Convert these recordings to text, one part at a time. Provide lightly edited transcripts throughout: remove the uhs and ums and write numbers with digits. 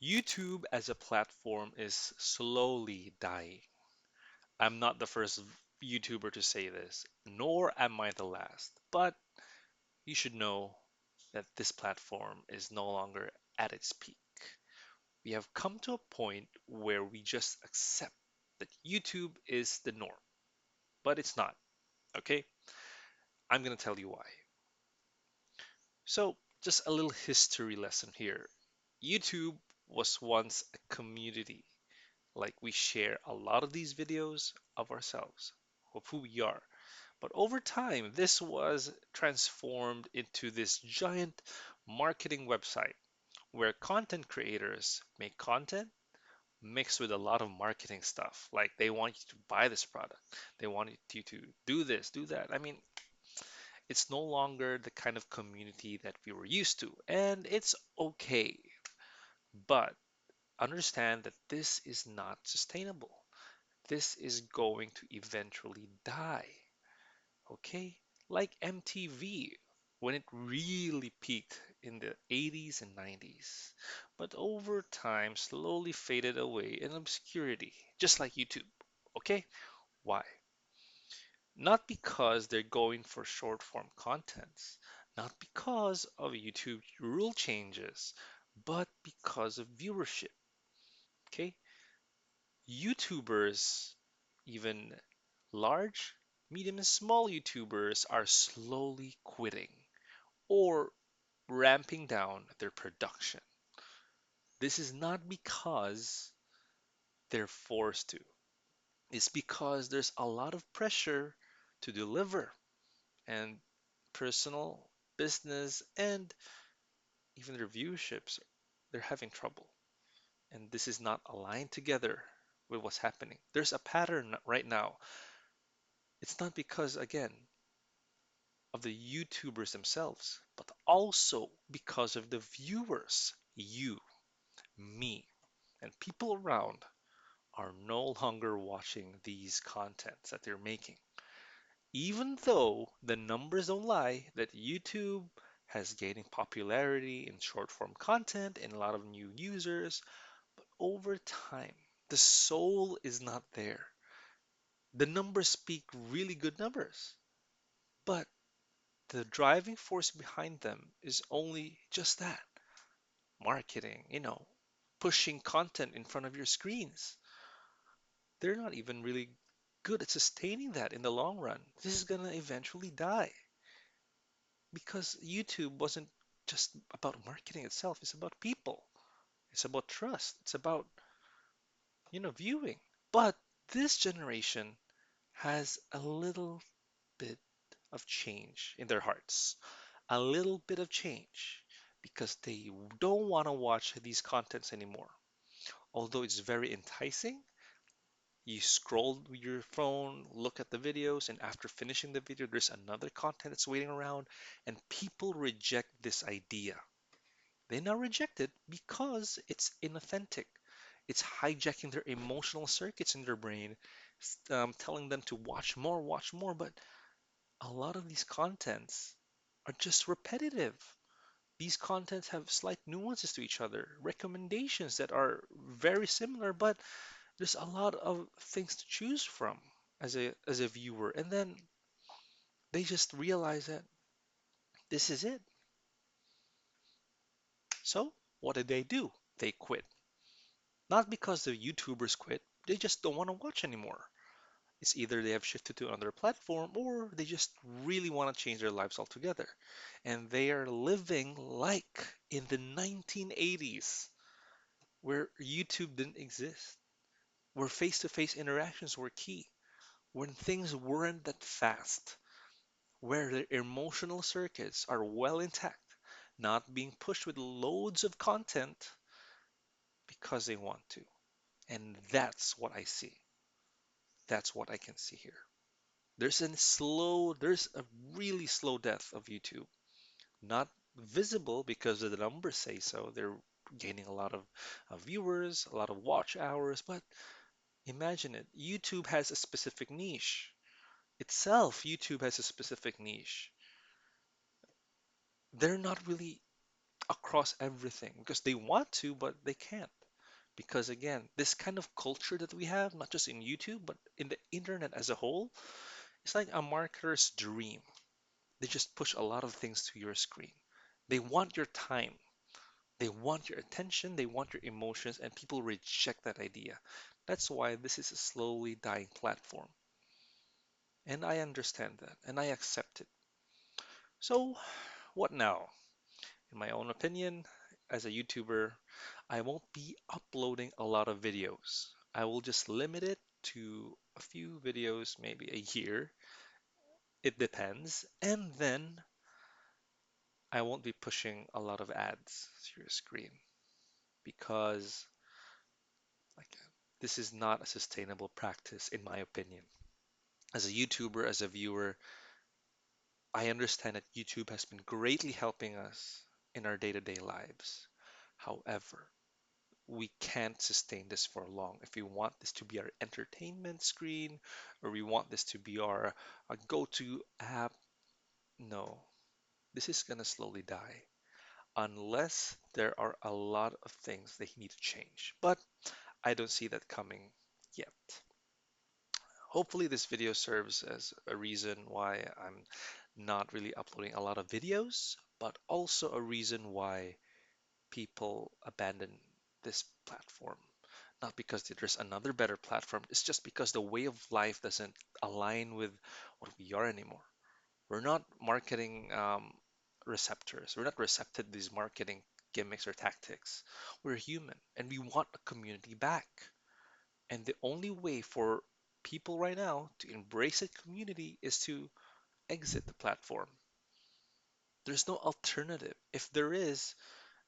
YouTube as a platform is slowly dying. I'm not the first YouTuber to say this, nor am I the last, but you should know that this platform is no longer at its peak. We have come to a point where we just accept that YouTube is the norm, but it's not, okay? I'm gonna tell you why. So, just a little history lesson here. YouTube was once a community. Like we share a lot of these videos of ourselves, of who we are. But over time, this was transformed into this giant marketing website where content creators make content mixed with a lot of marketing stuff. Like they want you to buy this product, they want you to do this, do that. I mean, it's no longer the kind of community that we were used to, and it's okay. But understand that this is not sustainable. This is going to eventually die, okay? Like MTV when it really peaked in the 80s and 90s, but over time slowly faded away in obscurity, just like YouTube, okay? Why? Not because they're going for short form contents, not because of YouTube rule changes, but because of viewership, okay? YouTubers, even large, medium, and small YouTubers, are slowly quitting or ramping down their production. This is not because they're forced to, it's because there's a lot of pressure to deliver, and personal, business, and even their viewerships, they're having trouble. And this is not aligned together with what's happening. There's a pattern right now. It's not because, again, of the YouTubers themselves, but also because of the viewers. You, me, and people around are no longer watching these contents that they're making. Even though the numbers don't lie that YouTube has gaining popularity in short form content and a lot of new users, but over time, the soul is not there. The numbers speak really good numbers, but the driving force behind them is only just that marketing, pushing content in front of your screens. They're not even really good at sustaining that in the long run. This is gonna eventually die because YouTube wasn't just about marketing itself, it's about people, it's about trust, it's about, viewing. But this generation has a little bit of change in their hearts, a little bit of change because they don't want to watch these contents anymore. Although it's very enticing, you scroll with your phone, look at the videos, and after finishing the video, there's another content that's waiting around, and people reject this idea. They now reject it because it's inauthentic. It's hijacking their emotional circuits in their brain, telling them to watch more, but a lot of these contents are just repetitive. These contents have slight nuances to each other, recommendations that are very similar, but there's a lot of things to choose from as a viewer. And then they just realize that this is it. So what did they do? They quit. Not because the YouTubers quit, they just don't want to watch anymore. It's either they have shifted to another platform or they just really want to change their lives altogether. And they are living like in the 1980s, where YouTube didn't exist, where face to face interactions were key, when things weren't that fast, where their emotional circuits are well intact, not being pushed with loads of content because they want to. And that's what I see. That's what I can see here. There's a really slow death of YouTube. Not visible because the numbers say so. They're gaining a lot of viewers, a lot of watch hours, but imagine it. YouTube has a specific niche. Itself, YouTube has a specific niche. They're not really across everything because they want to, but they can't. Because again, this kind of culture that we have, not just in YouTube, but in the internet as a whole, it's like a marketer's dream. They just push a lot of things to your screen. They want your time, they want your attention, they want your emotions, and people reject that idea. That's why this is a slowly dying platform. And I understand that, and I accept it. So, what now? In my own opinion, as a YouTuber, I won't be uploading a lot of videos. I will just limit it to a few videos, maybe a year. It depends. And then I won't be pushing a lot of ads to your screen because like this is not a sustainable practice in my opinion. As a YouTuber, as a viewer, I understand that YouTube has been greatly helping us in our day-to-day lives. However, we can't sustain this for long. If we want this to be our entertainment screen or we want this to be our go-to app, no, this is gonna slowly die unless there are a lot of things that need to change. But I don't see that coming yet. Hopefully, this video serves as a reason why I'm not really uploading a lot of videos, but also a reason why people abandon this platform. Not because there's another better platform, it's just because the way of life doesn't align with what we are anymore. We're not marketing receptors, we're not receptive to these marketing gimmicks or tactics. We're human and we want a community back. And the only way for people right now to embrace a community is to exit the platform. There's no alternative. If there is,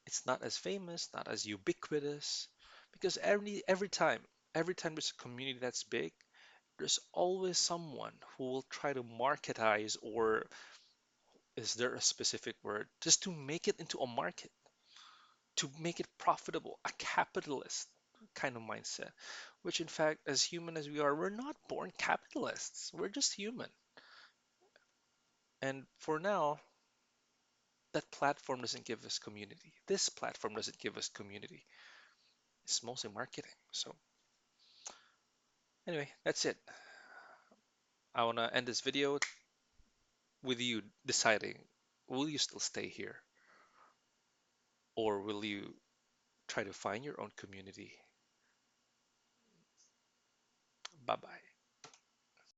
it's not as famous, not as ubiquitous, because every time there's a community that's big, there's always someone who will try to marketize, or is there a specific word, just to make it into a market, to make it profitable, a capitalist kind of mindset, which in fact, as human as we are, we're not born capitalists. We're just human. And for now, that platform doesn't give us community. This platform doesn't give us community. It's mostly marketing. So anyway, that's it. I want to end this video with you deciding, will you still stay here or will you try to find your own community? Bye bye.